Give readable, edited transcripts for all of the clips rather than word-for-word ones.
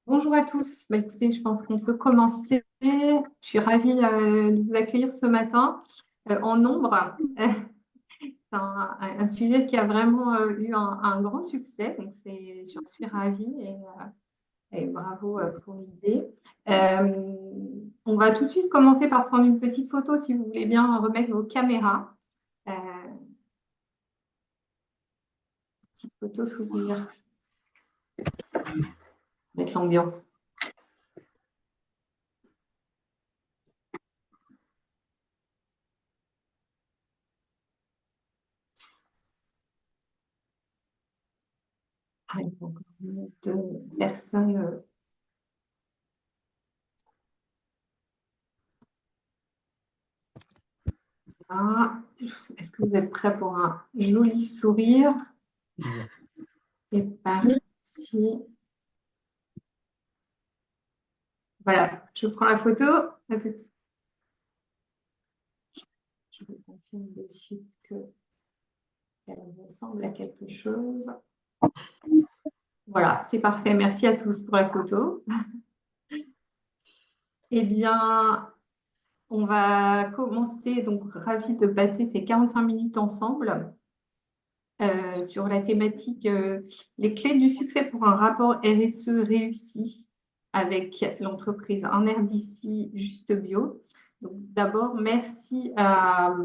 Bonjour à tous. Écoutez, je pense qu'on peut commencer. Je suis ravie de vous accueillir ce matin en nombre. C'est un sujet qui a vraiment eu un grand succès, donc j'en suis ravie et bravo pour l'idée. Euh, on va tout de suite commencer par prendre une petite photo si vous voulez bien remettre vos caméras. Euh, Petite photo souvenir avec l'ambiance. Ah, il faut encore deux personnes. Là. Est-ce que vous êtes prêts pour un joli sourire? C'est parti. Voilà, je prends la photo. À tout de suite. Je vous confirme de suite qu'elle ressemble à quelque chose. Voilà, c'est parfait. Merci à tous pour la photo. Eh bien, on va commencer. Donc, ravi de passer ces 45 minutes ensemble sur la thématique les clés du succès pour un rapport RSE réussi avec l'entreprise Un air d'ici Juste Bio. Donc, d'abord, merci à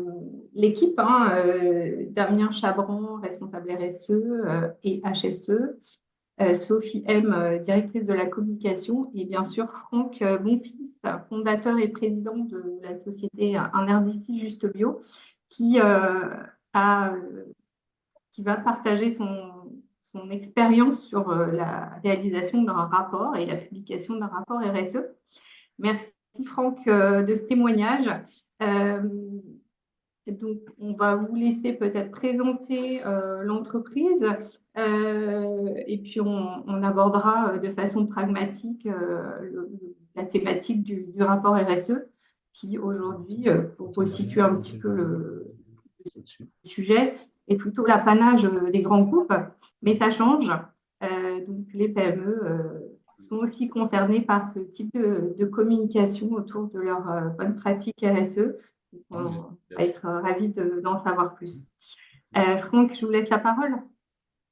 l'équipe, Damien Chabran, responsable RSE et HSE, Sophie M, directrice de la communication, et bien sûr Franck Bonfils, fondateur et président de la société Un air d'ici Juste Bio, qui a qui va partager son expérience sur la réalisation d'un rapport et la publication d'un rapport RSE. Merci Franck de ce témoignage. Euh, donc, on va vous laisser peut-être présenter l'entreprise et puis on abordera de façon pragmatique la thématique du rapport RSE qui aujourd'hui, pour resituer un petit peu le sujet, est plutôt l'apanage des grands groupes, mais ça change. Donc, les PME sont aussi concernés par ce type de communication autour de leurs bonnes pratiques RSE. Donc, on va être ravis d'en savoir plus. Franck, je vous laisse la parole.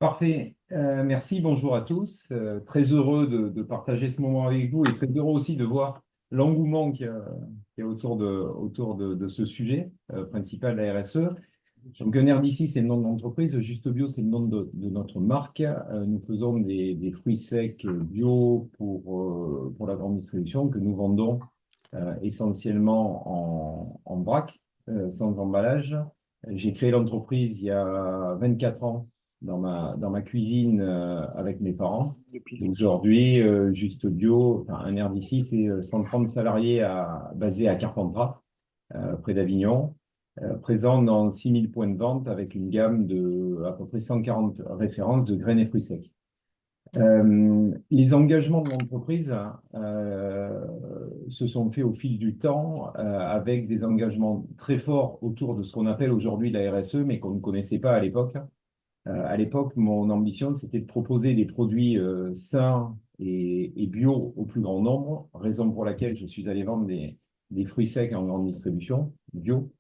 Parfait. Merci, bonjour à tous. Très heureux de partager ce moment avec vous et très heureux aussi de voir l'engouement qu'il y a autour de ce sujet principal, la RSE. Donc, NRDC, c'est le nom de l'entreprise. Juste Bio, c'est le nom de notre marque. Nous faisons des fruits secs bio pour la grande distribution que nous vendons essentiellement en vrac, sans emballage. J'ai créé l'entreprise il y a 24 ans dans ma cuisine avec mes parents. Aujourd'hui, Juste Bio, enfin, un air d'ici, c'est 130 salariés basés à Carpentras, près d'Avignon, présent dans 6000 points de vente avec une gamme de à peu près 140 références de graines et fruits secs. Les engagements de l'entreprise se sont faits au fil du temps avec des engagements très forts autour de ce qu'on appelle aujourd'hui la RSE, mais qu'on ne connaissait pas à l'époque. À l'époque, mon ambition, c'était de proposer des produits sains et bio au plus grand nombre, raison pour laquelle je suis allé vendre des fruits secs en grande distribution, bio,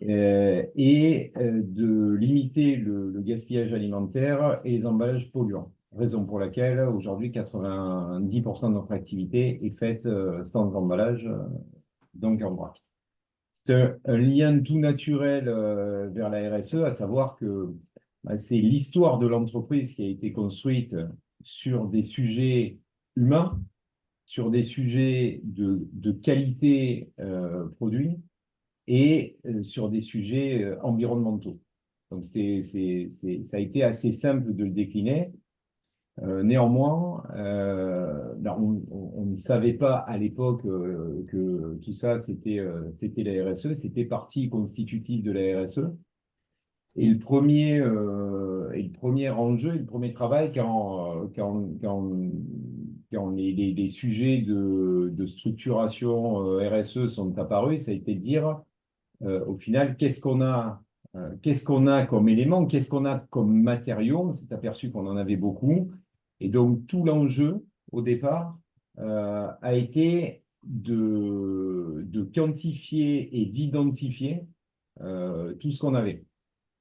et de limiter le gaspillage alimentaire et les emballages polluants. Raison pour laquelle aujourd'hui 90% de notre activité est faite sans emballage, donc en vrac. C'est un lien tout naturel vers la RSE, à savoir que c'est l'histoire de l'entreprise qui a été construite sur des sujets humains, sur des sujets de qualité produit et sur des sujets environnementaux. Donc, ça a été assez simple de le décliner. Néanmoins, on ne savait pas à l'époque que tout ça, c'était la RSE, c'était partie constitutive de la RSE. Et le premier enjeu, et le premier travail, quand les sujets de structuration RSE sont apparus, ça a été de dire, au final, qu'est-ce qu'on a comme élément, qu'est-ce qu'on a comme matériaux. On s'est aperçu qu'on en avait beaucoup. Et donc, tout l'enjeu, au départ, a été de quantifier et d'identifier tout ce qu'on avait,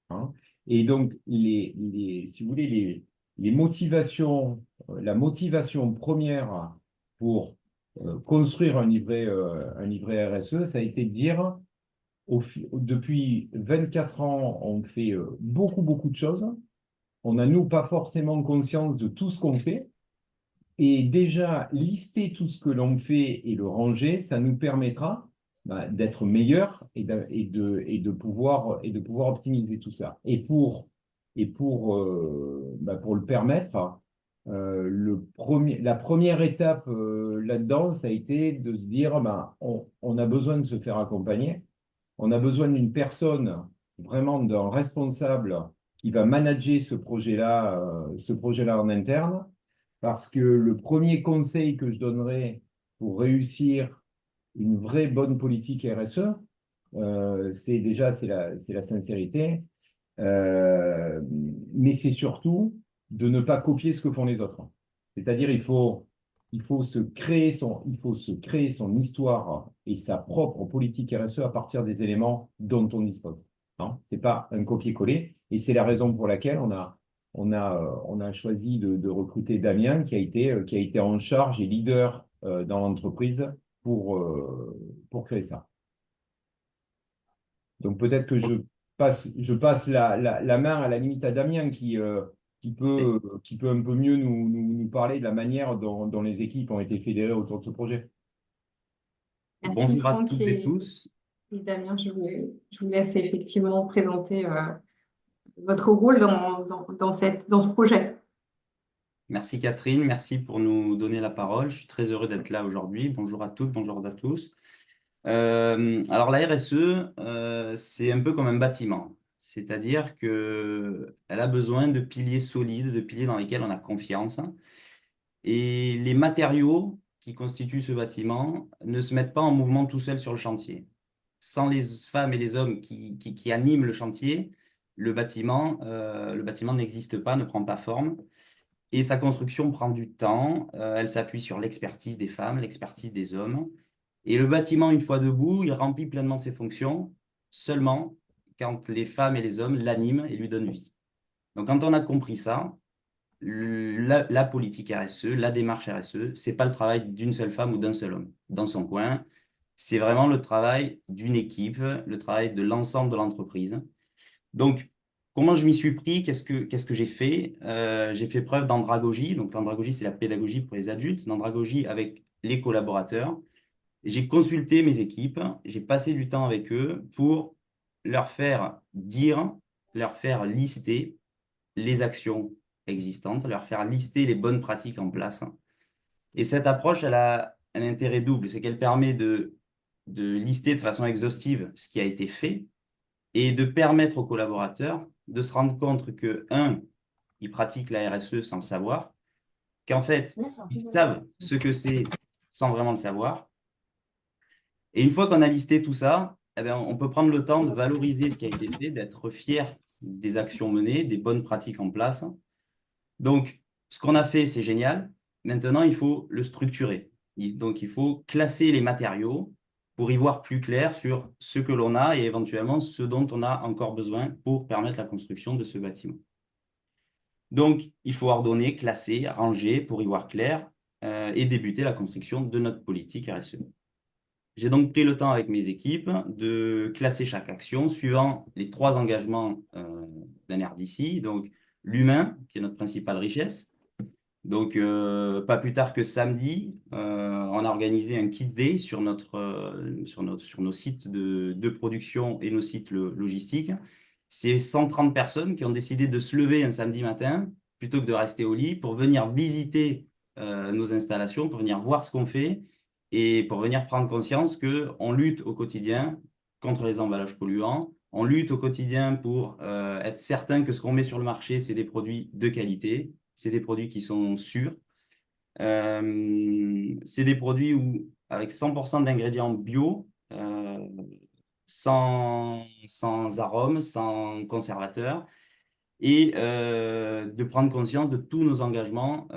hein. Et donc, si vous voulez, les motivations, la motivation première pour construire un livret RSE, ça a été de dire, depuis 24 ans, on fait beaucoup, beaucoup de choses. On n'a, nous, pas forcément conscience de tout ce qu'on fait. Et déjà, lister tout ce que l'on fait et le ranger, ça nous permettra d'être meilleur et de pouvoir optimiser tout ça. Pour le permettre, la première étape là-dedans, ça a été de se dire, on a besoin de se faire accompagner. On a besoin d'une personne, vraiment d'un responsable qui va manager ce projet-là en interne, parce que le premier conseil que je donnerais pour réussir une vraie bonne politique RSE, c'est la sincérité, euh, mais c'est surtout de ne pas copier ce que font les autres. C'est-à-dire, il faut se créer son histoire et sa propre politique RSE à partir des éléments dont on dispose. Non, c'est pas un copier-coller. Et c'est la raison pour laquelle on a choisi de recruter Damien, qui a été en charge et leader dans l'entreprise pour créer ça. Donc peut-être que je passe la main à la limite à Damien qui peut un peu mieux nous parler de la manière dont les équipes ont été fédérées autour de ce projet. Merci Bonjour à Franck toutes et tous. et Damien. Je vous laisse effectivement présenter votre rôle dans ce projet. Merci Catherine, merci pour nous donner la parole. Je suis très heureux d'être là aujourd'hui. Bonjour à toutes, bonjour à tous. Alors la RSE, c'est un peu comme un bâtiment. C'est-à-dire qu'elle a besoin de piliers solides, de piliers dans lesquels on a confiance. Et les matériaux qui constituent ce bâtiment ne se mettent pas en mouvement tout seuls sur le chantier. Sans les femmes et les hommes qui animent le chantier, le bâtiment n'existe pas, ne prend pas forme. Et sa construction prend du temps. Elle s'appuie sur l'expertise des femmes, l'expertise des hommes. Et le bâtiment, une fois debout, il remplit pleinement ses fonctions seulement quand les femmes et les hommes l'animent et lui donnent vie. Donc, quand on a compris ça, la politique RSE, la démarche RSE, c'est pas le travail d'une seule femme ou d'un seul homme dans son coin. C'est vraiment le travail d'une équipe, le travail de l'ensemble de l'entreprise. Donc, comment je m'y suis pris? Qu'est-ce que j'ai fait? J'ai fait preuve d'andragogie. Donc, l'andragogie, c'est la pédagogie pour les adultes. L'andragogie avec les collaborateurs. J'ai consulté mes équipes. J'ai passé du temps avec eux pour leur faire dire, leur faire lister les actions existantes, leur faire lister les bonnes pratiques en place. Et cette approche, elle a un intérêt double. C'est qu'elle permet de lister de façon exhaustive ce qui a été fait et de permettre aux collaborateurs de se rendre compte que, un, ils pratiquent la RSE sans le savoir, qu'en fait, ils savent ce que c'est sans vraiment le savoir. Et une fois qu'on a listé tout ça, eh bien, on peut prendre le temps de valoriser ce qui a été fait, d'être fier des actions menées, des bonnes pratiques en place. Donc, ce qu'on a fait, c'est génial. Maintenant, il faut le structurer. Donc, il faut classer les matériaux pour y voir plus clair sur ce que l'on a et éventuellement ce dont on a encore besoin pour permettre la construction de ce bâtiment. Donc, il faut ordonner, classer, ranger pour y voir clair et débuter la construction de notre politique RSE. J'ai donc pris le temps avec mes équipes de classer chaque action suivant les 3 engagements d'un RDC. Donc, l'humain, qui est notre principale richesse. Donc, pas plus tard que samedi, on a organisé un kit day sur nos sites de production et nos sites logistiques. C'est 130 personnes qui ont décidé de se lever un samedi matin plutôt que de rester au lit pour venir visiter nos installations, pour venir voir ce qu'on fait et pour venir prendre conscience qu'on lutte au quotidien contre les emballages polluants. On lutte au quotidien pour être certain que ce qu'on met sur le marché, c'est des produits de qualité, c'est des produits qui sont sûrs. C'est des produits avec 100% d'ingrédients bio, sans arômes, sans conservateurs, et de prendre conscience de tous nos engagements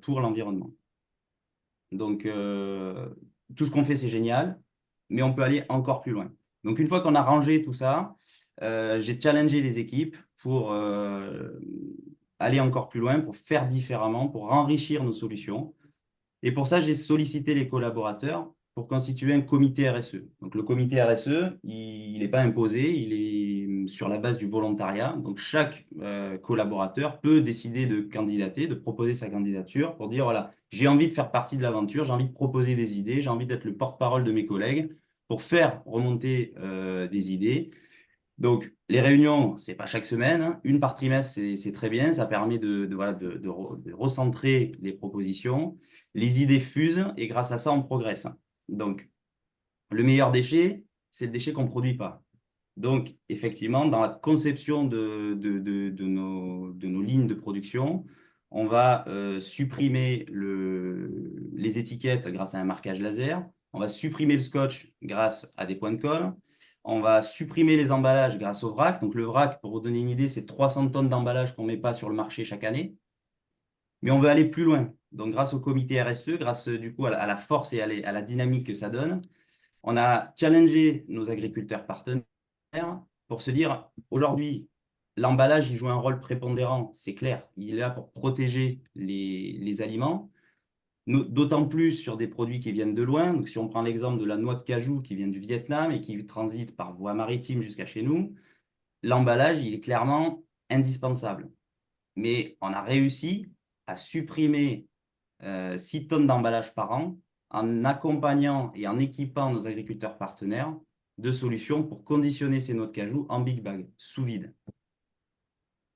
pour l'environnement. Donc, tout ce qu'on fait, c'est génial, mais on peut aller encore plus loin. Donc, une fois qu'on a rangé tout ça, j'ai challengé les équipes pour aller encore plus loin, pour faire différemment, pour enrichir nos solutions. Et pour ça, j'ai sollicité les collaborateurs pour constituer un comité RSE. Donc, le comité RSE, il n'est pas imposé, il est sur la base du volontariat. Donc, chaque collaborateur peut décider de candidater, de proposer sa candidature pour dire, voilà, j'ai envie de faire partie de l'aventure, j'ai envie de proposer des idées, j'ai envie d'être le porte-parole de mes collègues pour faire remonter des idées. Donc, les réunions, ce n'est pas chaque semaine, hein. Une par trimestre, c'est très bien. Ça permet voilà, de recentrer les propositions. Les idées fusent et grâce à ça, on progresse. Donc, le meilleur déchet, c'est le déchet qu'on ne produit pas. Donc, effectivement, dans la conception de nos lignes de production, on va supprimer les étiquettes grâce à un marquage laser. On va supprimer le scotch grâce à des points de colle. On va supprimer les emballages grâce au vrac. Donc, le vrac, pour vous donner une idée, c'est 300 tonnes d'emballage qu'on ne met pas sur le marché chaque année. Mais on veut aller plus loin. Donc, grâce au comité RSE, grâce du coup à la force et à la dynamique que ça donne, on a challengé nos agriculteurs partenaires pour se dire, aujourd'hui, l'emballage, il joue un rôle prépondérant, c'est clair. Il est là pour protéger les aliments, d'autant plus sur des produits qui viennent de loin. Donc, si on prend l'exemple de la noix de cajou qui vient du Vietnam et qui transite par voie maritime jusqu'à chez nous, l'emballage, il est clairement indispensable. Mais on a réussi à supprimer 6 tonnes d'emballage par an en accompagnant et en équipant nos agriculteurs partenaires de solutions pour conditionner ces noix de cajou en big bag, sous vide.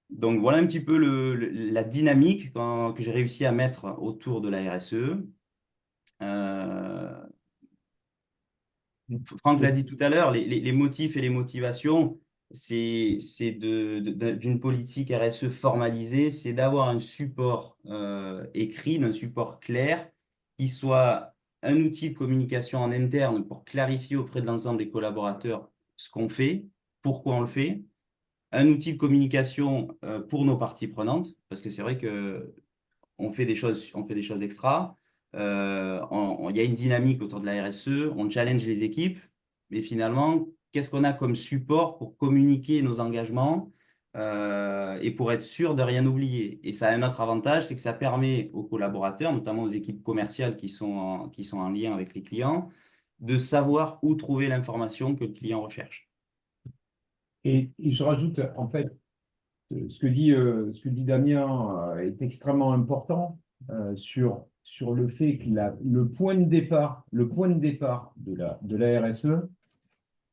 Donc voilà un petit peu la dynamique que j'ai réussi à mettre autour de la RSE. Franck l'a dit tout à l'heure, les motifs et les motivations, c'est d'une politique RSE formalisée, c'est d'avoir un support écrit, un support clair, qui soit un outil de communication en interne pour clarifier auprès de l'ensemble des collaborateurs ce qu'on fait, pourquoi on le fait, un outil de communication pour nos parties prenantes, parce que c'est vrai que on fait des choses extra. Il y a une dynamique autour de la RSE, on challenge les équipes, mais finalement, qu'est-ce qu'on a comme support pour communiquer nos engagements et pour être sûr de rien oublier? Et ça a un autre avantage, c'est que ça permet aux collaborateurs, notamment aux équipes commerciales qui sont en lien avec les clients, de savoir où trouver l'information que le client recherche. Et je rajoute, en fait, ce que dit Damien est extrêmement important sur le fait que le point de départ de la RSE,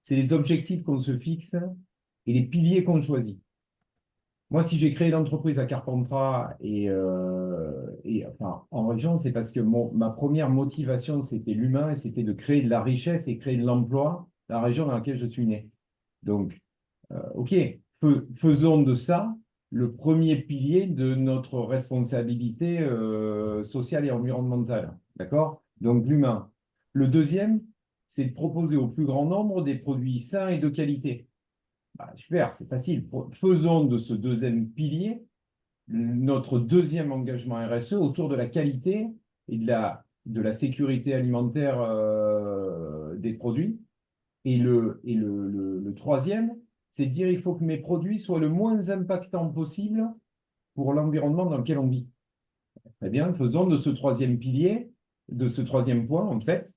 c'est les objectifs qu'on se fixe et les piliers qu'on choisit. Moi, si j'ai créé l'entreprise à Carpentras enfin, en région, c'est parce que ma première motivation, c'était l'humain et c'était de créer de la richesse et créer de l'emploi dans la région dans laquelle je suis né. Donc, OK, faisons de ça le premier pilier de notre responsabilité sociale et environnementale. D'accord? Donc, l'humain. Le deuxième, c'est de proposer au plus grand nombre des produits sains et de qualité. Bah, super, c'est facile. Faisons de ce deuxième pilier notre deuxième engagement RSE autour de la qualité et de la sécurité alimentaire des produits. Et le troisième, c'est de dire il faut que mes produits soient le moins impactants possible pour l'environnement dans lequel on vit. Très bien, faisons de ce troisième pilier, de ce troisième point, en fait,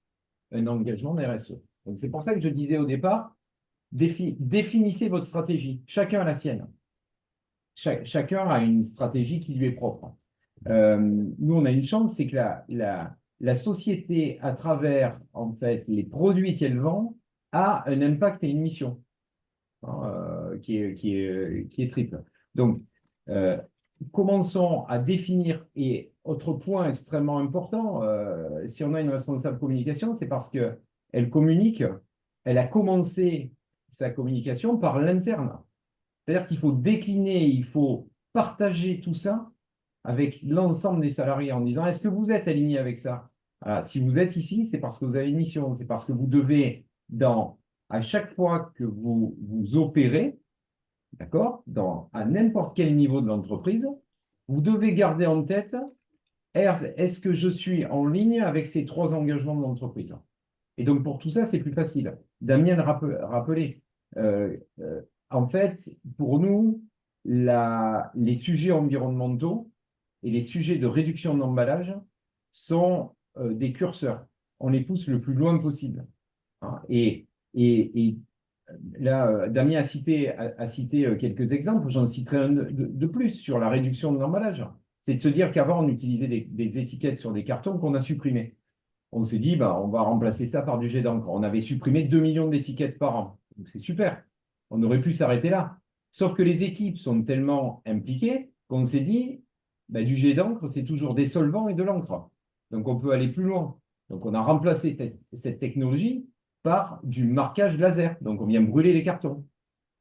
un engagement RSE. Donc c'est pour ça que je disais au départ, définissez votre stratégie. Chacun a la sienne. Chacun a une stratégie qui lui est propre. Nous, on a une chance, c'est que la société, à travers en fait les produits qu'elle vend, a un impact et une mission qui est triple. Donc, commençons à définir, et autre point extrêmement important, si on a une responsable communication, c'est parce qu'elle communique, elle a commencé sa communication par l'interne. C'est-à-dire qu'il faut décliner, il faut partager tout ça avec l'ensemble des salariés en disant, est-ce que vous êtes aligné avec ça? Si vous êtes ici, c'est parce que vous avez une mission, c'est parce que vous devez, à chaque fois que vous opérez, d'accord, à n'importe quel niveau de l'entreprise, vous devez garder en tête est-ce que je suis en ligne avec ces 3 engagements de l'entreprise? Et donc, pour tout ça, c'est plus facile. Damien le rappelait. En fait, pour nous, les sujets environnementaux et les sujets de réduction d'emballage sont des curseurs. On les pousse le plus loin possible. Hein. Et là, Damien a cité quelques exemples. J'en citerai un de plus sur la réduction de l'emballage. C'est de se dire qu'avant, on utilisait des étiquettes sur des cartons qu'on a supprimés. On s'est dit, bah, on va remplacer ça par du jet d'encre. On avait supprimé 2 millions d'étiquettes par an. Donc c'est super. On aurait pu s'arrêter là. Sauf que les équipes sont tellement impliquées qu'on s'est dit, bah, du jet d'encre, c'est toujours des solvants et de l'encre. Donc on peut aller plus loin. Donc on a remplacé cette technologie par du marquage laser. Donc on vient brûler les cartons.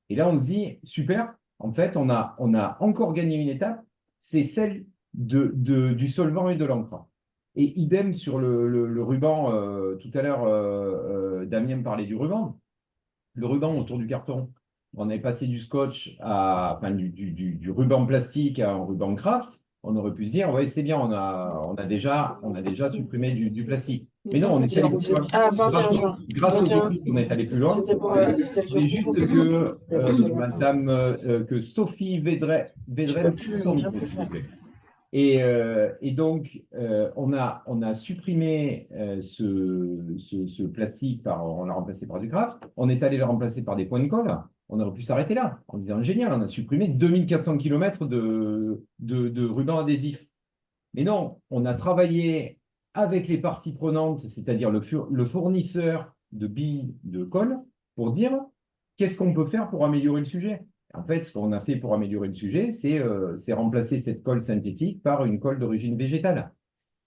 Et là, on se dit, super, en fait, on a encore gagné une étape, c'est celle du solvant et de l'encre. Et idem sur le ruban, tout à l'heure, Damien parlait du ruban. Le ruban autour du carton, on est passé du scotch enfin, du ruban plastique à un ruban craft. On aurait pu se dire, ouais, c'est bien, on a déjà supprimé du plastique. Mais non, on est allé plus loin. Ah, 21 juin. Grâce aux 21. équipes, on est allé plus loin. C'était le jour C'est juste que que Sophie Je Védrel peux coupe plus son rien micro, plus s'il vous faire. plaît. Et donc, on a supprimé ce plastique, on l'a remplacé par du craft. On est allé le remplacer par des points de colle. On aurait pu s'arrêter là en disant génial, on a supprimé 2400 km de ruban adhésif. Mais non, on a travaillé avec les parties prenantes, c'est-à-dire le fournisseur de billes de colle, pour dire qu'est-ce qu'on peut faire pour améliorer le sujet. En fait, ce qu'on a fait pour améliorer le sujet, c'est remplacer cette colle synthétique par une colle d'origine végétale.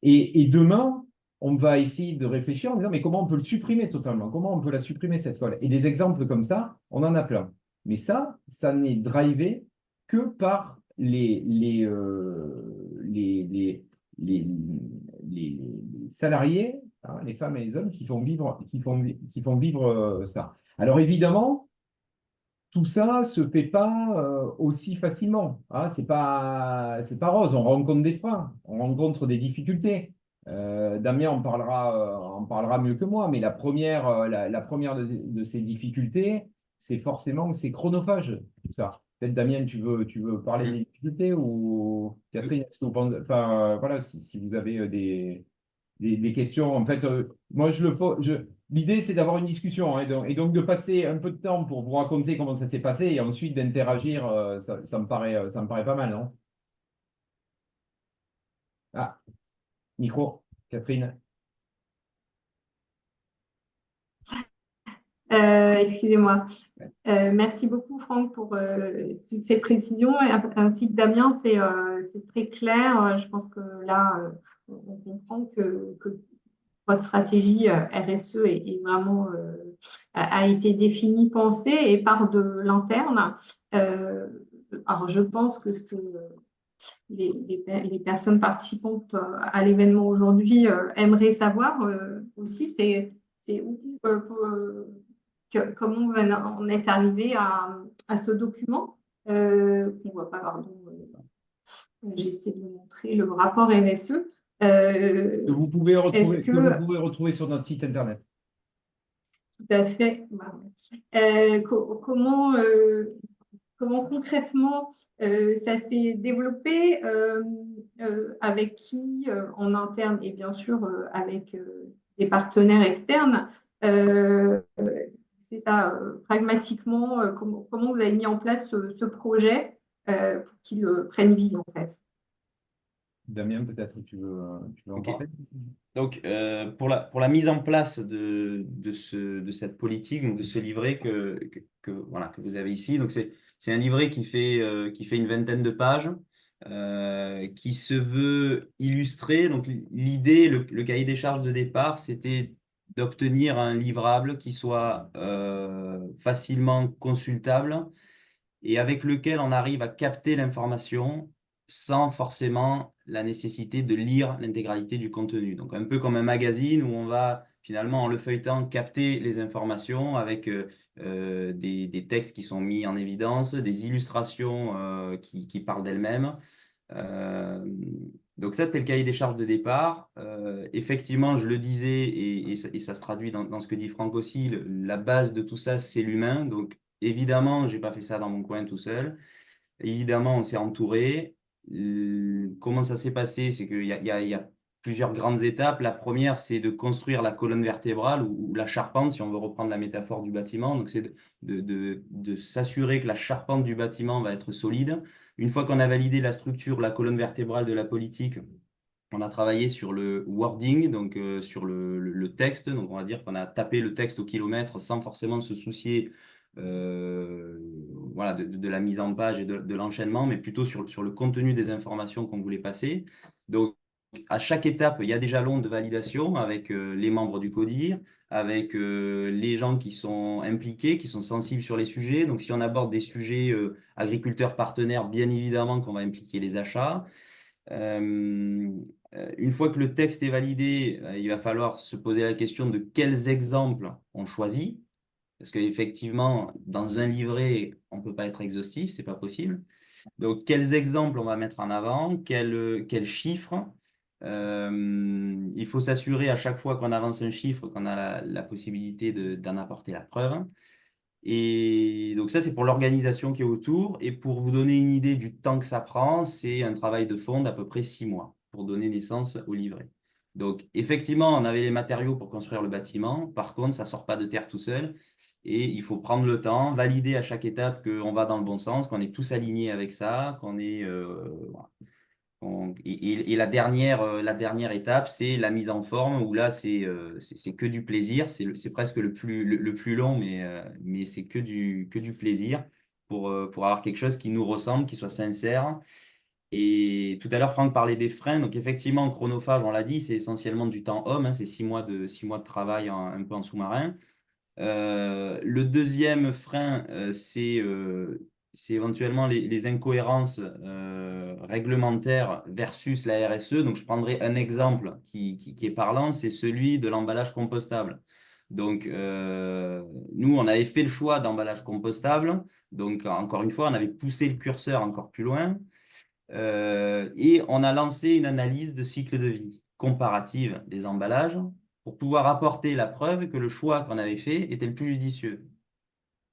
Et demain, on va essayer de réfléchir en disant, mais comment on peut le supprimer totalement? Comment on peut la supprimer, cette colle? Et des exemples comme ça, on en a plein. Mais ça n'est drivé que par les, les salariés, hein, les femmes et les hommes qui font vivre ça. Alors évidemment, tout ça se fait pas aussi facilement. Hein, c'est pas rose. On rencontre des freins, on rencontre des difficultés. Damien en parlera mieux que moi, mais la première de ces difficultés, c'est forcément que c'est chronophage, tout ça. Peut-être Damien, tu veux parler des difficultés ou Catherine, est-ce que vous pensez, enfin, voilà, si vous avez des questions. En fait, moi, l'idée, c'est d'avoir une discussion hein, et donc de passer un peu de temps pour vous raconter comment ça s'est passé et ensuite d'interagir. Ça me paraît pas mal, non? Ah, micro, Catherine. Excusez-moi. Merci beaucoup, Franck, pour toutes ces précisions. Ainsi que Damien, c'est très clair. Je pense que là, on comprend que votre stratégie RSE est vraiment a été définie, pensée et part de l'interne. Alors, je pense que ce que les personnes participantes à l'événement aujourd'hui aimeraient savoir aussi, c'est comment vous en êtes arrivé à ce document qu'on ne voit pas, pardon. J'essaie de vous montrer le rapport RSE. Que vous pouvez Est-ce retrouver, que vous que, pouvez retrouver sur notre site internet. tout à fait, comment concrètement ça s'est développé, avec qui en interne et bien sûr avec des partenaires externes. C'est ça, pragmatiquement, comment vous avez mis en place ce projet pour qu'il prenne vie en fait. Damien, peut-être tu veux en Ok. parler? Donc, pour la mise en place de cette politique, donc de ce livret voilà, que vous avez ici, donc c'est un livret qui fait une vingtaine de pages, qui se veut illustrer. Donc, l'idée, le cahier des charges de départ, c'était d'obtenir un livrable qui soit facilement consultable et avec lequel on arrive à capter l'information sans forcément la nécessité de lire l'intégralité du contenu. Donc un peu comme un magazine où on va finalement en le feuilletant capter les informations avec des textes qui sont mis en évidence, des illustrations qui parlent d'elles-mêmes. Euh, donc ça, c'était le cahier des charges de départ. Effectivement, je le disais, et ça se traduit dans ce que dit Franck aussi, la base de tout ça, c'est l'humain. Donc évidemment, je n'ai pas fait ça dans mon coin tout seul. Évidemment, on s'est entouré. Comment ça s'est passé? C'est qu'il y a plusieurs grandes étapes. La première, c'est de construire la colonne vertébrale ou la charpente, si on veut reprendre la métaphore du bâtiment. Donc, c'est de s'assurer que la charpente du bâtiment va être solide. Une fois qu'on a validé la structure, la colonne vertébrale de la politique, on a travaillé sur le wording, donc sur le texte. Donc, on va dire qu'on a tapé le texte au kilomètre sans forcément se soucier voilà, de la mise en page et de l'enchaînement, mais plutôt sur le contenu des informations qu'on voulait passer. Donc, à chaque étape, il y a des jalons de validation avec les membres du CODIR, avec les gens qui sont impliqués, qui sont sensibles sur les sujets. Donc, si on aborde des sujets agriculteurs partenaires, bien évidemment qu'on va impliquer les achats. Une fois que le texte est validé, il va falloir se poser la question de quels exemples on choisit. Parce qu'effectivement, dans un livret, on ne peut pas être exhaustif, ce n'est pas possible. Donc, quels exemples on va mettre en avant, quels chiffres. Il faut s'assurer à chaque fois qu'on avance un chiffre qu'on a la possibilité d'en apporter la preuve. Et donc ça, c'est pour l'organisation qui est autour. Et pour vous donner une idée du temps que ça prend, c'est un travail de fond d'à peu près 6 mois pour donner naissance au livret. Donc effectivement, on avait les matériaux pour construire le bâtiment. Par contre, ça ne sort pas de terre tout seul. Et il faut prendre le temps, valider à chaque étape qu'on va dans le bon sens, qu'on est tous alignés avec ça, qu'on est, voilà. Et la dernière étape, c'est la mise en forme, où là, c'est que du plaisir. C'est presque le plus long, mais c'est que du plaisir pour avoir quelque chose qui nous ressemble, qui soit sincère. Et tout à l'heure, Franck parlait des freins. Donc, effectivement, chronophage, on l'a dit, c'est essentiellement du temps homme, hein, c'est 6 mois de travail un peu en sous-marin. Le deuxième frein, c'est éventuellement les incohérences réglementaires versus la RSE. Donc, je prendrai un exemple qui est parlant, c'est celui de l'emballage compostable. Donc, nous, on avait fait le choix d'emballage compostable. Donc, encore une fois, on avait poussé le curseur encore plus loin. Et on a lancé une analyse de cycle de vie comparative des emballages pour pouvoir apporter la preuve que le choix qu'on avait fait était le plus judicieux.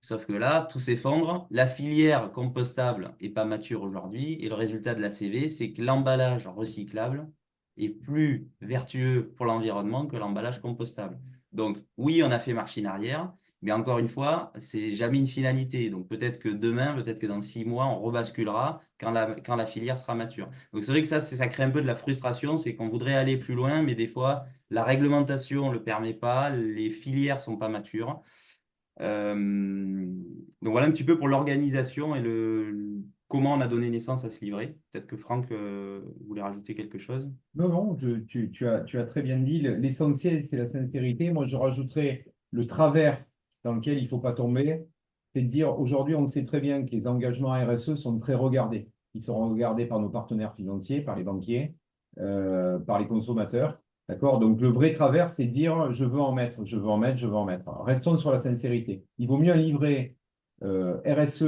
Sauf que là, tout s'effondre. La filière compostable n'est pas mature aujourd'hui et le résultat de la CV, c'est que l'emballage recyclable est plus vertueux pour l'environnement que l'emballage compostable. Donc oui, on a fait machine arrière, mais encore une fois, c'est jamais une finalité. Donc peut-être que demain, peut-être que dans 6 mois, on rebasculera quand la filière sera mature. Donc c'est vrai que ça crée un peu de la frustration, c'est qu'on voudrait aller plus loin, mais des fois, la réglementation ne le permet pas, les filières ne sont pas matures. Donc voilà un petit peu pour l'organisation et comment on a donné naissance à ce livret. Peut-être que Franck voulait rajouter quelque chose. Non, non, tu as très bien dit. L'essentiel, c'est la sincérité. Moi, je rajouterais le travers dans lequel il ne faut pas tomber. C'est de dire, aujourd'hui, on sait très bien que les engagements RSE sont très regardés. Ils sont regardés par nos partenaires financiers, par les banquiers, par les consommateurs. D'accord? Donc, le vrai travers, c'est de dire, je veux en mettre, je veux en mettre, je veux en mettre. Restons sur la sincérité. Il vaut mieux un livret RSE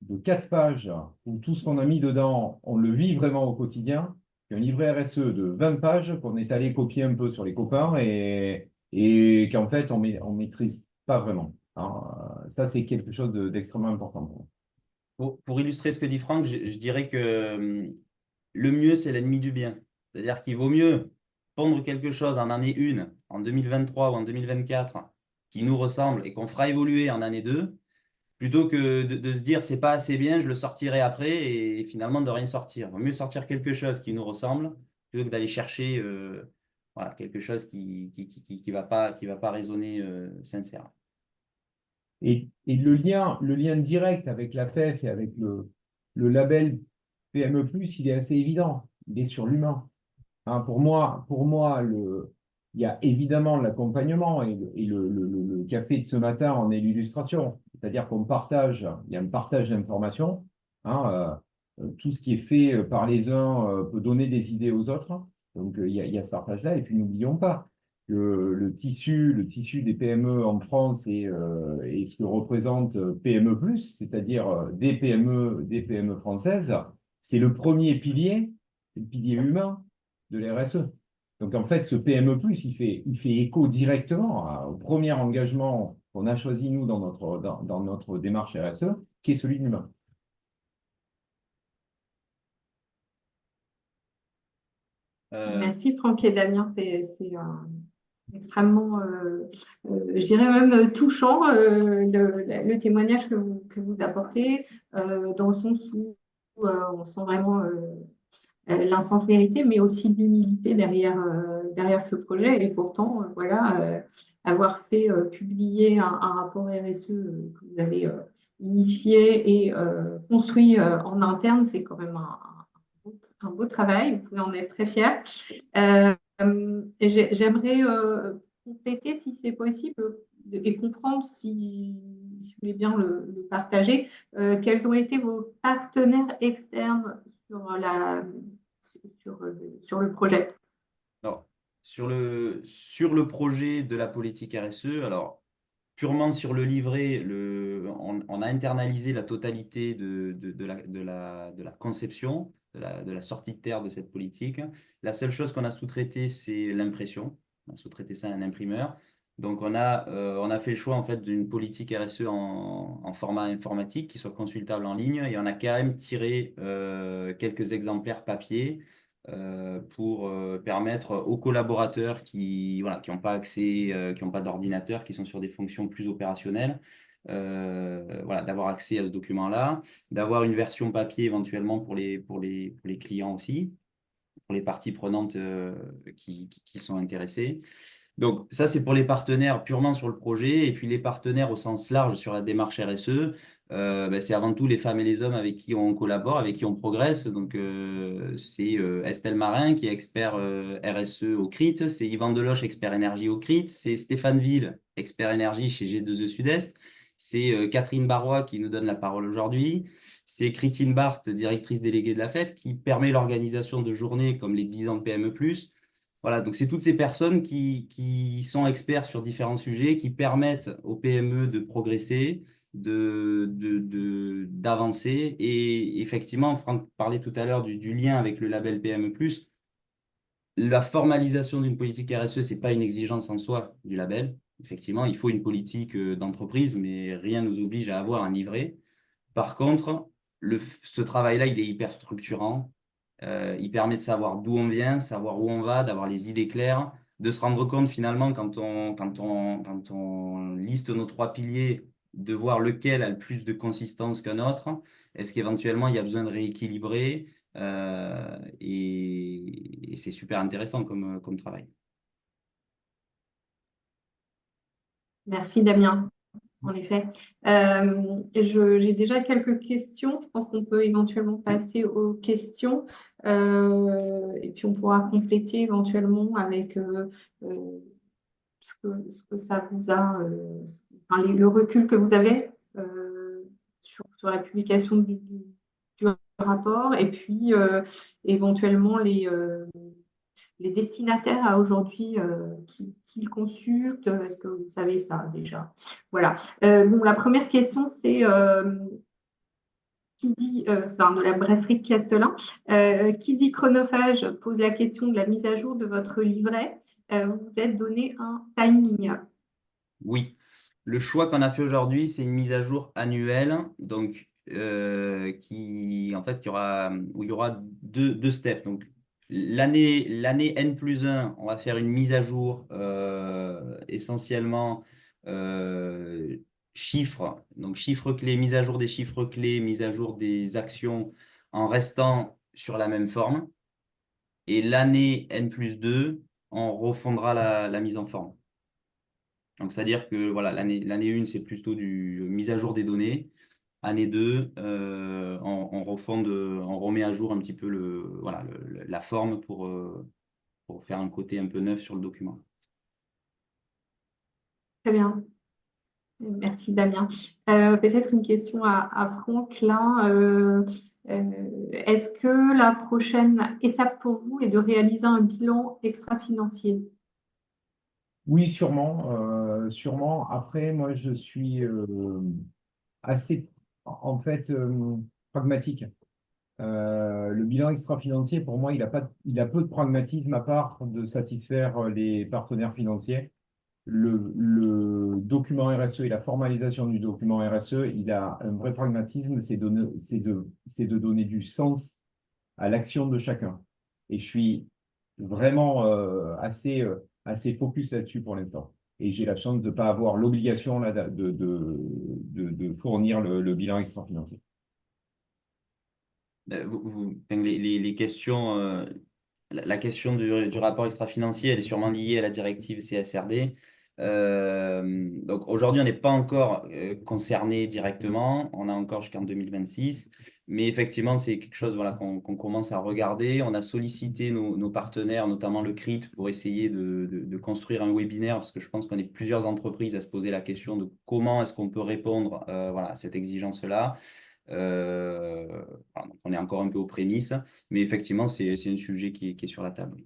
de 4 pages où tout ce qu'on a mis dedans, on le vit vraiment au quotidien, un livret RSE de 20 pages qu'on est allé copier un peu sur les copains et qu'en fait, on ne maîtrise pas vraiment. Hein. Ça, c'est quelque chose d'extrêmement important pour nous. Pour illustrer ce que dit Franck, je dirais que le mieux, c'est l'ennemi du bien. C'est-à-dire qu'il vaut mieux pondre quelque chose en année 1, en 2023 ou en 2024, qui nous ressemble et qu'on fera évoluer en année 2, plutôt que de se dire c'est pas assez bien, je le sortirai après et finalement de rien sortir. Il vaut mieux sortir quelque chose qui nous ressemble plutôt que d'aller chercher voilà, quelque chose qui va pas résonner sincère. Et le lien direct avec la FEF et avec le label PME+, il est assez évident. Il est sur l'humain. Hein, pour moi il y a évidemment l'accompagnement et le café de ce matin en est l'illustration. C'est-à-dire qu'on partage, il y a un partage d'informations. Hein, tout ce qui est fait par les uns peut donner des idées aux autres. Donc il y a ce partage-là. Et puis n'oublions pas que le tissu des PME en France et ce que représente PME+, c'est-à-dire des PME françaises, c'est le premier pilier, c'est le pilier humain de l'RSE. Donc en fait, ce PME+, il fait écho directement au premier engagement qu'on a choisi, nous, dans notre démarche RSE, qui est celui de l'humain. Merci Franck et Damien, c'est extrêmement, je dirais même touchant le témoignage que vous apportez, dans le sens où on sent vraiment l'insincérité, mais aussi l'humilité derrière ce projet. Et pourtant, voilà, avoir fait publier un rapport RSE que vous avez initié et construit en interne, c'est quand même un beau travail. Vous pouvez en être très fiers. J'aimerais compléter, si c'est possible, et comprendre, si vous voulez bien le partager, quels ont été vos partenaires externes sur le projet. Alors, sur le projet de la politique RSE, alors purement sur le livret, on a internalisé la totalité de la conception, de la sortie de terre de cette politique. La seule chose qu'on a sous-traité, c'est l'impression. On a sous-traité ça à un imprimeur. Donc, on a fait le choix en fait d'une politique RSE en format informatique qui soit consultable en ligne et on a quand même tiré quelques exemplaires papier pour permettre aux collaborateurs qui n'ont pas accès, qui n'ont pas d'ordinateur, qui sont sur des fonctions plus opérationnelles, voilà, d'avoir accès à ce document-là, d'avoir une version papier éventuellement pour les clients aussi, pour les parties prenantes qui sont intéressées. Donc ça, c'est pour les partenaires purement sur le projet. Et puis les partenaires au sens large sur la démarche RSE, ben, c'est avant tout les femmes et les hommes avec qui on collabore, avec qui on progresse. Donc c'est Estelle Marin qui est expert RSE au CRIT, c'est Yvan Deloche, expert énergie au CRIT, c'est Stéphane Ville, expert énergie chez G2E Sud-Est, c'est Catherine Barrois qui nous donne la parole aujourd'hui, c'est Christine Barthes, directrice déléguée de la FEF, qui permet l'organisation de journées comme les 10 ans de PME+. Voilà, donc c'est toutes ces personnes qui sont experts sur différents sujets, qui permettent aux PME de progresser, d'avancer. Et effectivement, Franck parlait tout à l'heure du lien avec le label PME+. La formalisation d'une politique RSE, ce n'est pas une exigence en soi du label. Effectivement, il faut une politique d'entreprise, mais rien ne nous oblige à avoir un livret. Par contre, ce travail-là, il est hyper structurant. Il permet de savoir d'où on vient, savoir où on va, d'avoir les idées claires, de se rendre compte finalement quand on liste nos 3 piliers, de voir lequel a le plus de consistance qu'un autre. Est-ce qu'éventuellement il y a besoin de rééquilibrer et c'est super intéressant comme travail. Merci Damien. En effet. J'ai déjà quelques questions. Je pense qu'on peut éventuellement passer aux questions. Et puis on pourra compléter éventuellement avec ce que ça vous a, enfin, le recul que vous avez sur la publication du rapport. Et puis éventuellement les destinataires à aujourd'hui qui le consultent. Est-ce que vous savez ça déjà? Voilà. Bon, la première question, c'est qui dit, enfin, de la brasserie Castelin, qui dit chronophage pose la question de la mise à jour de votre livret. Vous vous êtes donné un timing. Oui, le choix qu'on a fait aujourd'hui, c'est une mise à jour annuelle, donc où il y aura deux steps. Donc l'année N+1, on va faire une mise à jour essentiellement chiffres, donc chiffres clés, mise à jour des chiffres clés, mise à jour des actions en restant sur la même forme. Et l'année N+2, on refondra la mise en forme. Donc, c'est-à-dire que voilà, l'année 1, c'est plutôt du mise à jour des données. Année 2, on remet à jour un petit peu la forme pour faire un côté un peu neuf sur le document. Très bien. Merci Damien. Peut-être une question à Franck là. Est-ce que la prochaine étape pour vous est de réaliser un bilan extra-financier? Oui, sûrement. Sûrement. Après, moi, je suis assez, en fait, pragmatique. Le bilan extra-financier, pour moi, il a peu de pragmatisme à part de satisfaire les partenaires financiers. Le document RSE et la formalisation du document RSE, il a un vrai pragmatisme, c'est de donner du sens à l'action de chacun. Et je suis vraiment assez focus là-dessus pour l'instant. Et j'ai la chance de ne pas avoir l'obligation là, de fournir le bilan extra-financier. Les questions, la question du rapport extra-financier, elle est sûrement liée à la directive CSRD. Donc aujourd'hui, on n'est pas encore concerné directement, on a encore jusqu'en 2026, mais effectivement, c'est quelque chose voilà, qu'on commence à regarder. On a sollicité nos partenaires, notamment le CRIT, pour essayer de construire un webinaire, parce que je pense qu'on est plusieurs entreprises à se poser la question de comment est-ce qu'on peut répondre voilà, à cette exigence-là. Voilà, donc on est encore un peu aux prémices, mais effectivement, c'est un sujet qui est sur la table.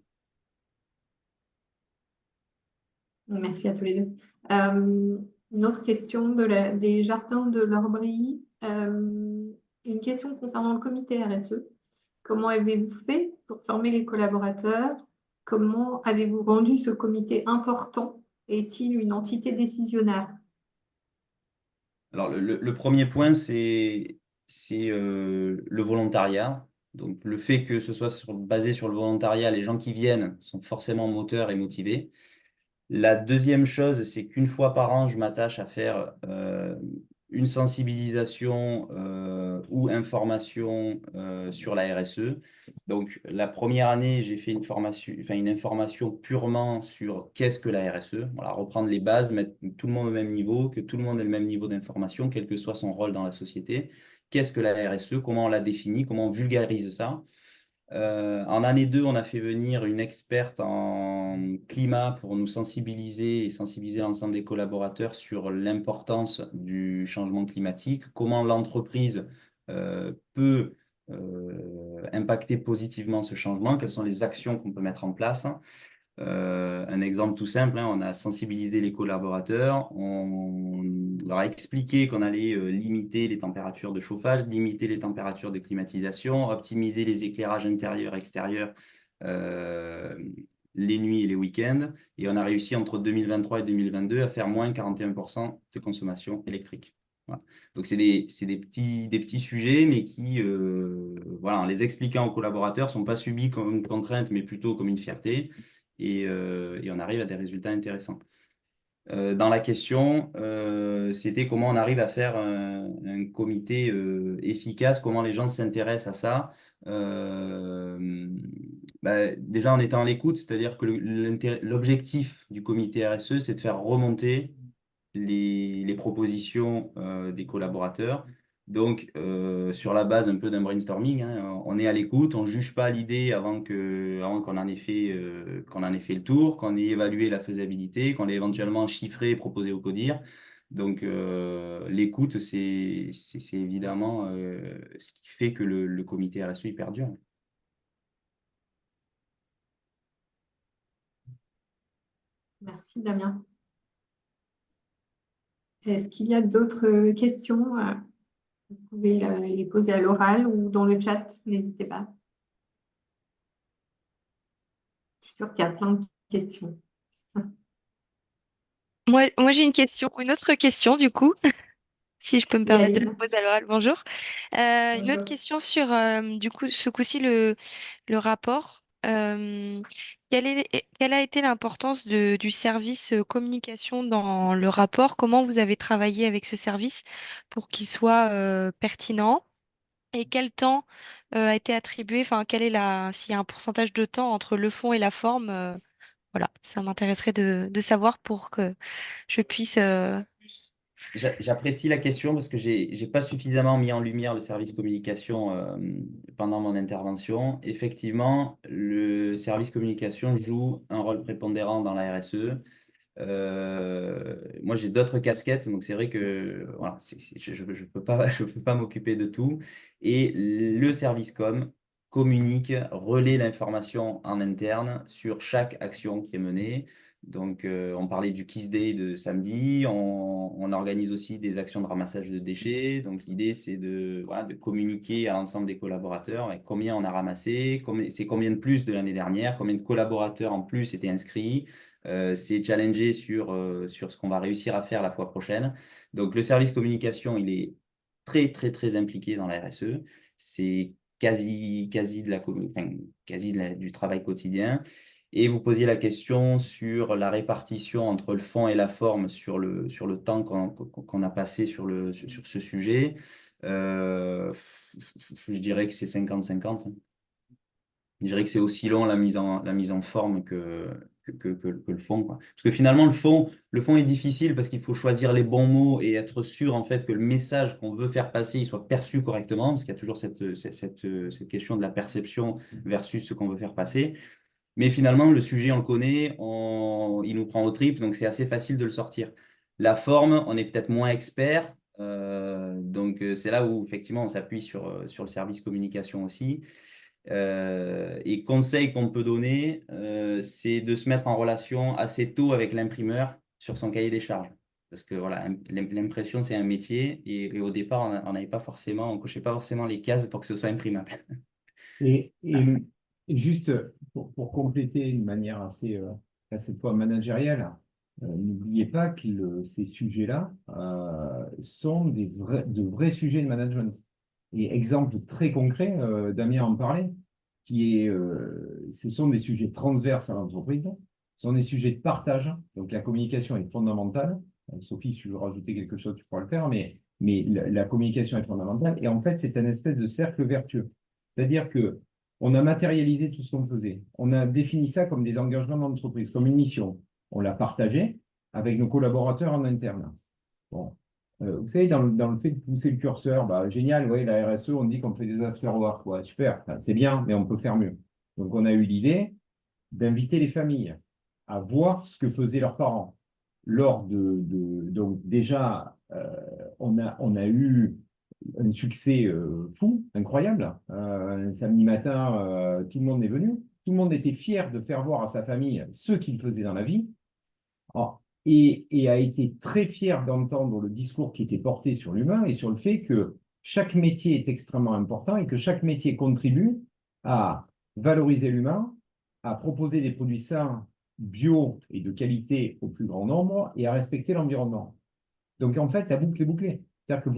Merci à tous les deux. Une autre question des jardins de l'Orbrie. Une question concernant le comité RSE. Comment avez-vous fait pour former les collaborateurs? Comment avez-vous rendu ce comité important? Est-il une entité décisionnaire? Alors, le premier point, c'est le volontariat. Donc, le fait que ce soit basé sur le volontariat, les gens qui viennent sont forcément moteurs et motivés. La deuxième chose, c'est qu'une fois par an, je m'attache à faire une sensibilisation ou information sur la RSE. Donc, la première année, j'ai fait une information purement sur qu'est-ce que la RSE. Voilà, reprendre les bases, mettre tout le monde au même niveau, que tout le monde ait le même niveau d'information, quel que soit son rôle dans la société. Qu'est-ce que la RSE? Comment on la définit? Comment on vulgarise ça? En année 2, on a fait venir une experte en climat pour nous sensibiliser et sensibiliser l'ensemble des collaborateurs sur l'importance du changement climatique, comment l'entreprise peut impacter positivement ce changement, quelles sont les actions qu'on peut mettre en place. Un exemple tout simple, hein, on a sensibilisé les collaborateurs, on leur a expliqué qu'on allait limiter les températures de chauffage, limiter les températures de climatisation, optimiser les éclairages intérieurs et extérieurs les nuits et les week-ends. Et on a réussi entre 2023 et 2022 à faire moins 41% de consommation électrique. Voilà. Donc, c'est des petits sujets, mais qui, voilà, en les expliquant aux collaborateurs, ne sont pas subis comme une contrainte, mais plutôt comme une fierté. Et on arrive à des résultats intéressants. Dans la question, c'était comment on arrive à faire un comité efficace, comment les gens s'intéressent à ça. Déjà en étant à l'écoute, c'est-à-dire que l'objectif du comité RSE, c'est de faire remonter les propositions des collaborateurs. Donc, sur la base un peu d'un brainstorming, hein, on est à l'écoute, on ne juge pas l'idée avant qu'on en ait fait, le tour, qu'on ait évalué la faisabilité, qu'on ait éventuellement chiffré et proposé au CODIR. Donc, l'écoute, c'est évidemment ce qui fait que le comité RSE perdure. Merci Damien. Est-ce qu'il y a d'autres questions? Vous pouvez les poser à l'oral ou dans le chat, n'hésitez pas. Je suis sûre qu'il y a plein de questions. Moi j'ai une autre question du coup, si je peux me Oui, permettre allez. de la poser à l'oral. Bonjour. Une autre Bonjour. question sur du coup ce coup-ci le rapport. Quelle a été l'importance du service communication dans le rapport? Comment vous avez travaillé avec ce service pour qu'il soit pertinent? Et quel temps a été attribué? Enfin, s'il y a un pourcentage de temps entre le fond et la forme? Voilà, ça m'intéresserait de savoir pour que je puisse. J'apprécie la question parce que j'ai pas suffisamment mis en lumière le service communication pendant mon intervention. Effectivement, le service communication joue un rôle prépondérant dans la RSE. Moi, j'ai d'autres casquettes, donc c'est vrai que voilà, je peux pas m'occuper de tout. Et le service com communique, relaie l'information en interne sur chaque action qui est menée. Donc, on parlait du Kiss Day de samedi, on organise aussi des actions de ramassage de déchets. Donc, l'idée, c'est de communiquer à l'ensemble des collaborateurs avec combien on a ramassé, c'est combien de plus de l'année dernière, combien de collaborateurs en plus étaient inscrits. C'est challenger sur ce qu'on va réussir à faire la fois prochaine. Donc, le service communication, il est très, très, très impliqué dans la RSE. C'est quasi du travail quotidien. Et vous posiez la question sur la répartition entre le fond et la forme sur le temps qu'on a passé sur ce sujet. Je dirais que c'est 50-50. Je dirais que c'est aussi long la mise en forme que le fond, quoi. Parce que finalement, le fond est difficile parce qu'il faut choisir les bons mots et être sûr en fait que le message qu'on veut faire passer il soit perçu correctement, parce qu'il y a toujours cette question de la perception versus ce qu'on veut faire passer. Mais finalement, le sujet, on le connaît, il nous prend aux tripes, donc c'est assez facile de le sortir. La forme, on est peut-être moins expert, donc c'est là où effectivement on s'appuie sur le service communication aussi. Et conseil qu'on peut donner, c'est de se mettre en relation assez tôt avec l'imprimeur sur son cahier des charges. Parce que voilà, l'impression, c'est un métier et au départ, on n'avait pas forcément, on cochait pas forcément les cases pour que ce soit imprimable. Et juste pour compléter de manière assez, cette fois managériale, n'oubliez pas que ces sujets-là sont de vrais sujets de management. Et exemple très concret, Damien en parlait, ce sont des sujets transverses à l'entreprise, ce sont des sujets de partage, donc la communication est fondamentale. Sophie, si tu veux rajouter quelque chose, tu pourras le faire, mais la communication est fondamentale. Et en fait, c'est un espèce de cercle vertueux. C'est-à-dire que on a matérialisé tout ce qu'on faisait. On a défini ça comme des engagements d'entreprise, comme une mission. On l'a partagé avec nos collaborateurs en interne. Bon. Vous savez, dans le fait de pousser le curseur, bah, génial, ouais, la RSE, on dit qu'on fait des after-work. Ouais, super, enfin, c'est bien, mais on peut faire mieux. Donc, on a eu l'idée d'inviter les familles à voir ce que faisaient leurs parents. Donc, déjà, on a eu un succès fou, incroyable. Un samedi matin, tout le monde est venu. Tout le monde était fier de faire voir à sa famille ce qu'il faisait dans la vie. Et a été très fier d'entendre le discours qui était porté sur l'humain et sur le fait que chaque métier est extrêmement important et que chaque métier contribue à valoriser l'humain, à proposer des produits sains, bio et de qualité au plus grand nombre et à respecter l'environnement. Donc, en fait, la boucle est bouclée. C'est-à-dire que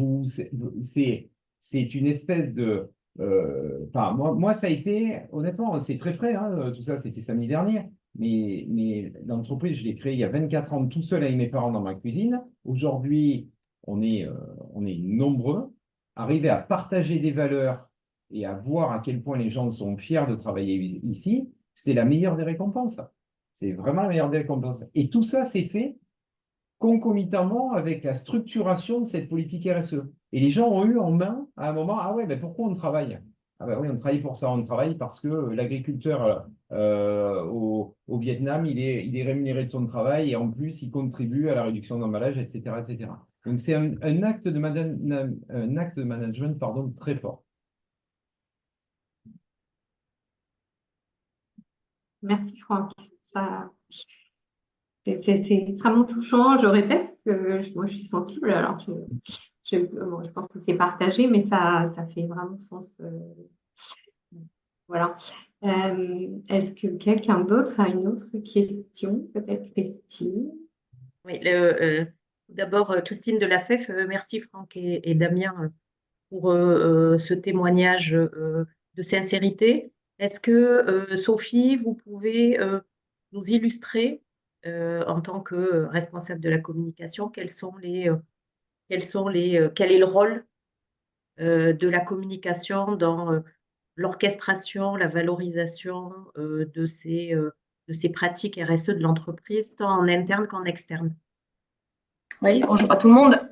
c'est une espèce de... Enfin, moi, ça a été, honnêtement, c'est très frais, hein, tout ça, c'était samedi dernier. Mais l'entreprise, je l'ai créée il y a 24 ans tout seul avec mes parents dans ma cuisine. Aujourd'hui, on est nombreux. Arriver à partager des valeurs et à voir à quel point les gens sont fiers de travailler ici, c'est la meilleure des récompenses. C'est vraiment la meilleure des récompenses. Et tout ça, c'est fait concomitamment avec la structuration de cette politique RSE. Et les gens ont eu en main, à un moment, ah ouais, ben pourquoi on travaille? Ah ben oui, on travaille pour ça, on travaille parce que l'agriculteur au Vietnam, il est rémunéré de son travail et en plus, il contribue à la réduction d'emballage, etc., etc. Donc, c'est un acte de management, pardon, très fort. Merci Franck. C'est extrêmement touchant. Je répète parce que moi je suis sensible. Alors bon, je pense que c'est partagé, mais ça fait vraiment sens. Voilà. Est-ce que quelqu'un d'autre a une autre question? Peut-être Christine? Oui, d'abord, Christine Delafève, merci Franck et Damien pour ce témoignage de sincérité. Est-ce que, Sophie, vous pouvez nous illustrer, en tant que responsable de la communication, quel est le rôle de la communication dans l'orchestration, la valorisation de ces pratiques RSE de l'entreprise, tant en interne qu'en externe? Oui, bonjour à tout le monde.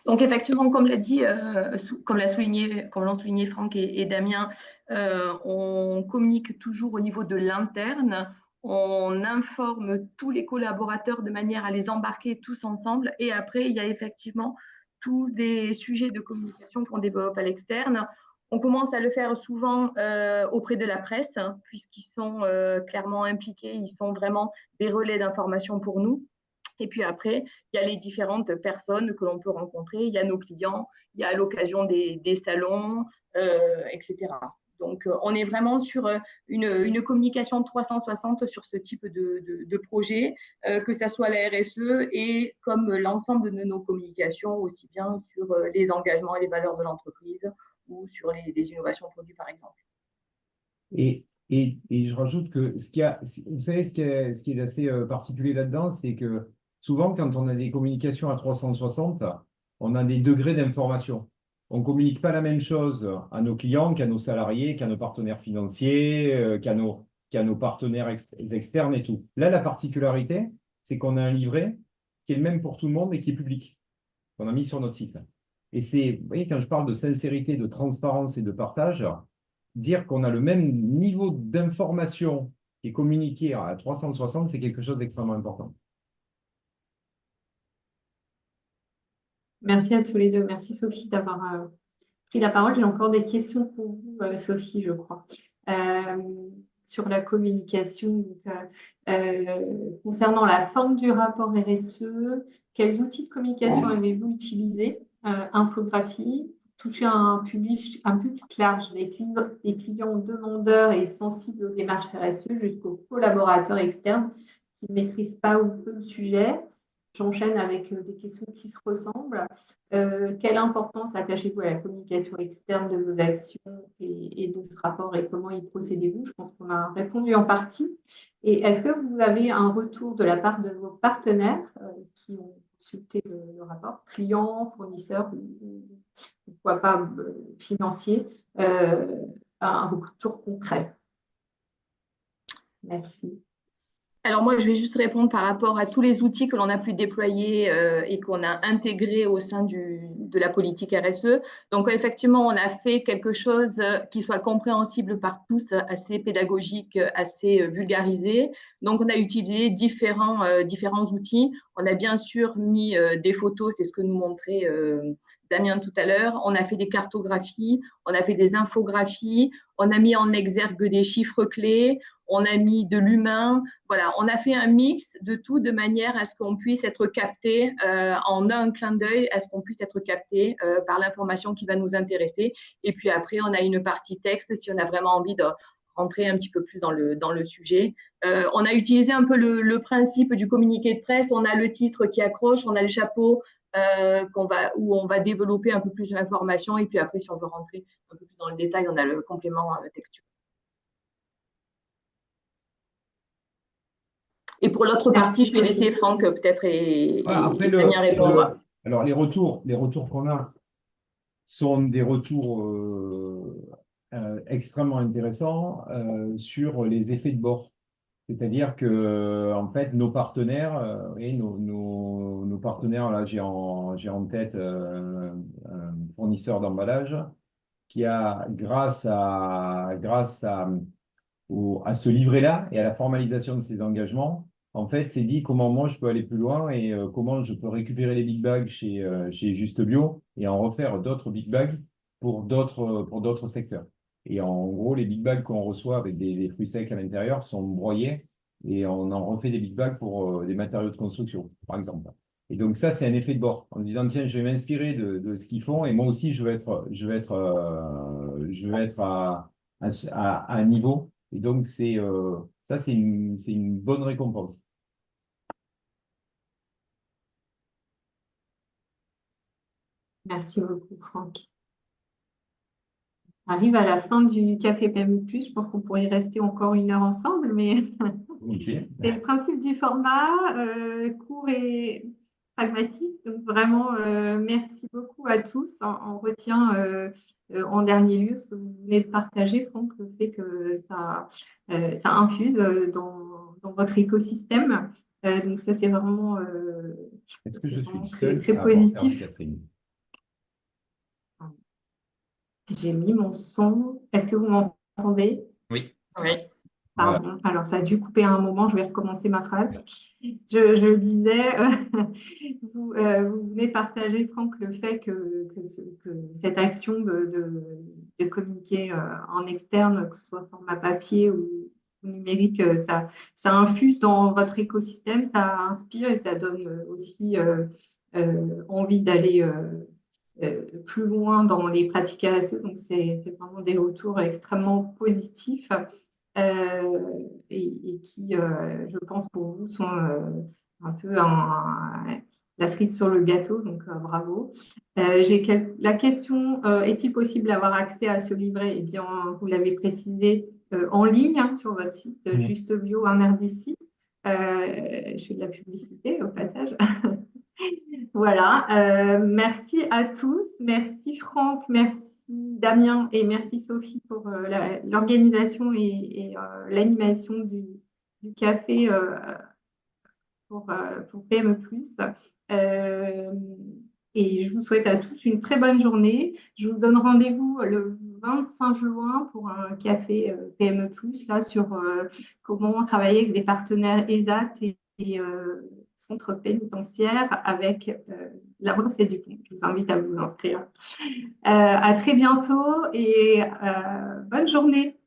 Donc effectivement, comme l'ont souligné Franck et Damien, on communique toujours au niveau de l'interne. On informe tous les collaborateurs de manière à les embarquer tous ensemble. Et après, il y a effectivement tous les sujets de communication qu'on développe à l'externe. On commence à le faire souvent auprès de la presse, hein, puisqu'ils sont clairement impliqués, ils sont vraiment des relais d'information pour nous. Et puis après, il y a les différentes personnes que l'on peut rencontrer, il y a nos clients, il y a à l'occasion des salons, etc. Donc, on est vraiment sur une communication 360 sur ce type de projet, que ce soit la RSE et comme l'ensemble de nos communications, aussi bien sur les engagements et les valeurs de l'entreprise ou sur les innovations produits, par exemple. Et je rajoute que vous savez, ce qui est assez particulier là-dedans, c'est que souvent, quand on a des communications à 360, on a des degrés d'information. On ne communique pas la même chose à nos clients qu'à nos salariés, qu'à nos partenaires financiers, qu'à nos partenaires externes et tout. Là, la particularité, c'est qu'on a un livret qui est le même pour tout le monde et qui est public, qu'on a mis sur notre site. Et c'est, vous voyez, quand je parle de sincérité, de transparence et de partage, dire qu'on a le même niveau d'information qui est communiqué à 360, c'est quelque chose d'extrêmement important. Merci à tous les deux. Merci Sophie d'avoir pris la parole. J'ai encore des questions pour vous, Sophie, je crois, sur la communication. Donc, concernant la forme du rapport RSE, quels outils de communication avez-vous utilisés? Infographie, toucher un public large, les clients demandeurs et sensibles aux démarches RSE jusqu'aux collaborateurs externes qui ne maîtrisent pas ou peu le sujet. J'enchaîne avec des questions qui se ressemblent. Quelle importance attachez-vous à la communication externe de vos actions et de ce rapport et comment y procédez-vous? Je pense qu'on a répondu en partie. Et est-ce que vous avez un retour de la part de vos partenaires qui ont consulté le rapport, clients, fournisseurs ou pourquoi pas financiers, un retour concret? Merci. Alors moi, je vais juste répondre par rapport à tous les outils que l'on a pu déployer et qu'on a intégrés au sein de la politique RSE. Donc effectivement, on a fait quelque chose qui soit compréhensible par tous, assez pédagogique, assez vulgarisé. Donc on a utilisé différents outils. On a bien sûr mis des photos, c'est ce que nous montrait Damien tout à l'heure. On a fait des cartographies, on a fait des infographies, on a mis en exergue des chiffres clés, on a mis de l'humain. Voilà, on a fait un mix de tout de manière à ce qu'on puisse être capté en un clin d'œil, à ce qu'on puisse être capté par l'information qui va nous intéresser. Et puis après, on a une partie texte si on a vraiment envie de rentrer un petit peu plus dans le sujet. On a utilisé un peu le principe du communiqué de presse. On a le titre qui accroche, on a le chapeau où on va développer un peu plus l'information. Et puis après, si on veut rentrer un peu plus dans le détail, on a le complément textuel. Et pour l'autre partie, je vais laisser Franck peut-être et Damien répondre. Alors, les retours qu'on a sont des retours extrêmement intéressants sur les effets de bord. C'est-à-dire que, en fait, nos partenaires, nos partenaires, là, j'ai en tête un fournisseur d'emballage qui a, grâce à ce livret-là et à la formalisation de ses engagements, en fait, s'est dit comment moi je peux aller plus loin et comment je peux récupérer les big bags chez Juste Bio et en refaire d'autres big bags pour d'autres secteurs. Et en gros, les big bags qu'on reçoit avec des fruits secs à l'intérieur sont broyés et on en refait des big bags pour des matériaux de construction, par exemple. Et donc ça, c'est un effet de bord. En disant, tiens, je vais m'inspirer de ce qu'ils font et moi aussi, je vais être à un niveau. Et donc, ça, c'est une bonne récompense. Merci beaucoup, Franck. On arrive à la fin du Café PMU+. Je pense qu'on pourrait y rester encore 1 heure ensemble, mais Okay. c'est le principe du format, court et pragmatique. Donc vraiment, merci beaucoup à tous. On retient en dernier lieu ce que vous venez de partager, Franck, le fait que ça infuse dans votre écosystème. Donc ça, c'est vraiment, Est-ce que je suis le très, seul très à avoir perdu positif. Catherine? J'ai mis mon son. Est-ce que vous m'entendez? Oui. Oui. Voilà. Pardon, alors ça a dû couper à un moment, je vais recommencer ma phrase. Je disais, vous venez de partager, Franck, le fait que cette action de communiquer en externe, que ce soit format papier ou numérique, ça infuse dans votre écosystème, ça inspire et ça donne aussi envie d'aller plus loin dans les pratiques RSE. Donc, c'est vraiment des retours extrêmement positifs et qui, je pense, pour vous, sont un peu la cerise sur le gâteau. Donc, bravo. La question, est-il possible d'avoir accès à ce livret? Eh bien, vous l'avez précisé en ligne hein, sur votre site Juste Bio, un air d'ici. Je fais de la publicité au passage. Voilà, merci à tous. Merci Franck, merci Damien et merci Sophie pour l'organisation et l'animation du café pour PME+. Euh, et je vous souhaite à tous une très bonne journée. Je vous donne rendez-vous le 25 juin pour un café PME+, là, sur comment travailler avec des partenaires ESAT et centres pénitentiaires avec la Brosse et du Pont. Je vous invite à vous inscrire. À très bientôt et bonne journée.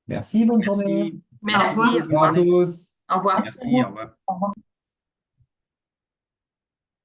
Merci, bonne journée. Merci. Merci. Au revoir. Au revoir à tous. Au revoir. Merci, au revoir. Au revoir.